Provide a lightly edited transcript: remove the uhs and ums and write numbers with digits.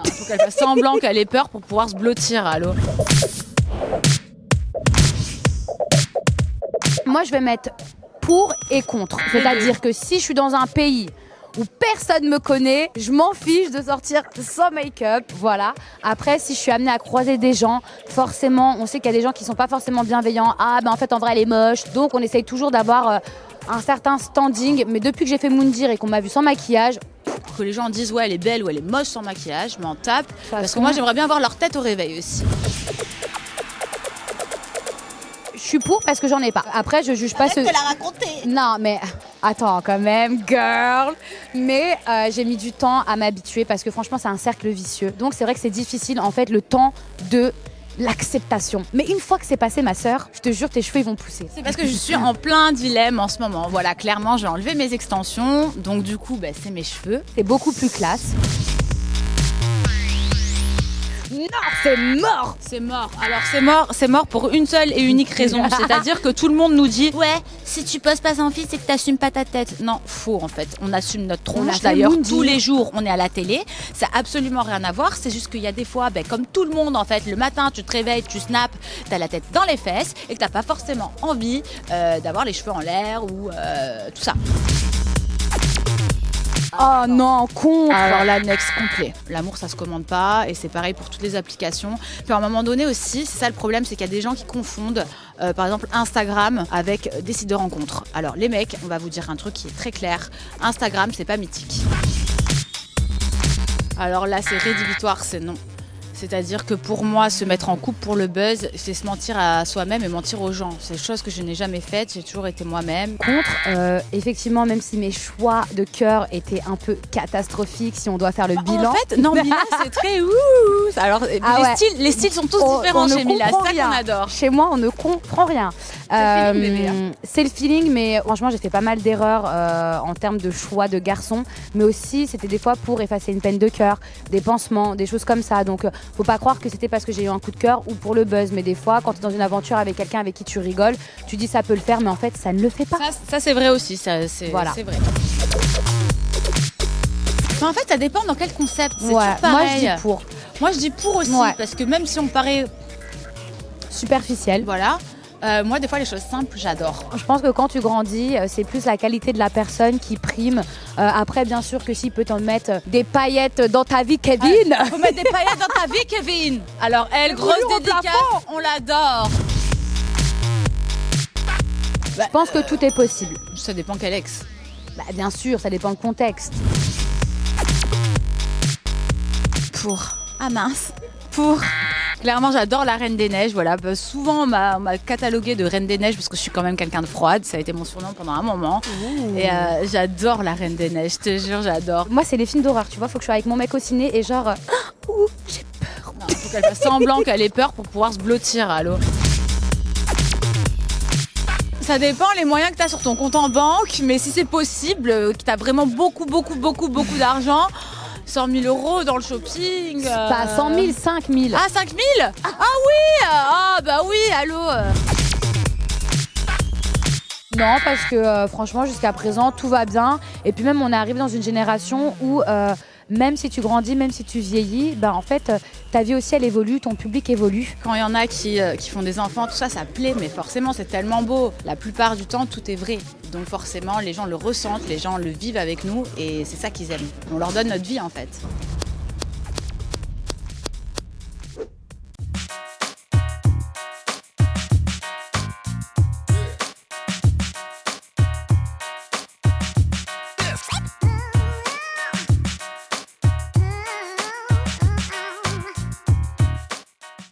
Il faut qu'elle fasse semblant qu'elle ait peur pour pouvoir se blottir, allô. Moi, je vais mettre pour et contre. C'est-à-dire que si je suis dans un pays où personne me connaît, je m'en fiche de sortir sans make-up, voilà. Après, si je suis amenée à croiser des gens, forcément, on sait qu'il y a des gens qui sont pas forcément bienveillants. Ah, ben en fait, en vrai, elle est moche. Donc, on essaye toujours d'avoir un certain standing. Mais depuis que j'ai fait Moundir et qu'on m'a vu sans maquillage, Que les gens disent ouais, elle est belle ou elle est moche sans maquillage, je m'en tape. Parce que façon, moi, j'aimerais bien voir leur tête au réveil aussi. je suis pour parce que j'en ai pas. Après, je juge pas Arrête de la raconter. Non, mais attends, quand même, girl. Mais j'ai mis du temps à m'habituer parce que franchement, c'est un cercle vicieux. Donc, c'est vrai que c'est difficile, en fait, le temps de l'acceptation. Mais une fois que c'est passé, ma sœur, je te jure, tes cheveux, ils vont pousser. C'est parce que je suis en plein dilemme en ce moment. Voilà, clairement, je vais enlever mes extensions. Donc, du coup, c'est mes cheveux. C'est beaucoup plus classe. Non, c'est mort. C'est mort. Alors c'est mort pour une seule et unique raison. C'est-à-dire que tout le monde nous dit ouais, si tu poses pas sans fil, c'est que t'assumes pas ta tête. Non, faux en fait. On assume notre tronche. D'ailleurs, tous les jours, on est à la télé. Ça a absolument rien à voir. C'est juste qu'il y a des fois, comme tout le monde en fait, le matin, tu te réveilles, tu snaps, t'as la tête dans les fesses et que t'as pas forcément envie d'avoir les cheveux en l'air ou tout ça. Oh non, contre. Alors là, next complet. L'amour, ça se commande pas et c'est pareil pour toutes les applications. Puis à un moment donné aussi, c'est ça le problème, c'est qu'il y a des gens qui confondent par exemple Instagram avec des sites de rencontres. Alors les mecs, on va vous dire un truc qui est très clair. Instagram, c'est pas mythique. Alors là, c'est rédhibitoire, c'est non. C'est-à-dire que pour moi, se mettre en couple pour le buzz, c'est se mentir à soi-même et mentir aux gens. C'est une chose que je n'ai jamais faite, j'ai toujours été moi-même. Contre, effectivement, même si mes choix de cœur étaient un peu catastrophiques, si on doit faire le bilan. En fait, non, Mila, c'est très ouh. Alors, les styles sont tous différents chez Mila, c'est ça qu'on adore. Chez moi, on ne comprend rien. C'est le feeling, mais franchement, j'ai fait pas mal d'erreurs en termes de choix de garçons, mais aussi, c'était des fois pour effacer une peine de cœur, des pansements, des choses comme ça. Donc, faut pas croire que c'était parce que j'ai eu un coup de cœur ou pour le buzz, mais des fois, quand tu es dans une aventure avec quelqu'un avec qui tu rigoles, tu dis ça peut le faire, mais en fait, ça ne le fait pas. Ça c'est vrai aussi, c'est vrai. Mais en fait, ça dépend dans quel concept. C'est toujours pareil. Moi, je dis pour. Moi, je dis pour aussi, parce que même si on paraît superficiel, voilà. Moi, des fois, les choses simples, j'adore. Je pense que quand tu grandis, c'est plus la qualité de la personne qui prime. Après, bien sûr que s'il peut t'en mettre des paillettes dans ta vie, Kevin. Faut mettre des paillettes dans ta vie, Kevin. Alors, elle, grosse dédicace, on l'adore. Je pense que tout est possible. Ça dépend quel ex. Bien sûr, ça dépend le contexte. Pour. Ah mince. Pour. Clairement, j'adore la Reine des Neiges. Voilà. Souvent, on m'a cataloguée de Reine des Neiges parce que je suis quand même quelqu'un de froide. Ça a été mon surnom pendant un moment. Ouh. Et j'adore la Reine des Neiges, je te jure, j'adore. Moi, c'est les films d'horreur. Tu vois, faut que je sois avec mon mec au ciné et genre, j'ai peur. Il faut qu'elle fasse semblant qu'elle ait peur pour pouvoir se blottir, allô. Ça dépend les moyens que tu as sur ton compte en banque, mais si c'est possible, que tu as vraiment beaucoup d'argent. 100 000 € dans le shopping. Pas 100 000, 5 000. Ah, 5 000 ? Ah oui. Ah bah oui, allô. Non, parce que franchement, jusqu'à présent, tout va bien. Et puis même, on est arrivé dans une génération où même si tu grandis, même si tu vieillis, en fait, ta vie aussi, elle évolue, ton public évolue. Quand il y en a qui font des enfants, tout ça, ça plaît, mais forcément, c'est tellement beau. La plupart du temps, tout est vrai. Donc forcément, les gens le ressentent, les gens le vivent avec nous, et c'est ça qu'ils aiment. On leur donne notre vie, en fait.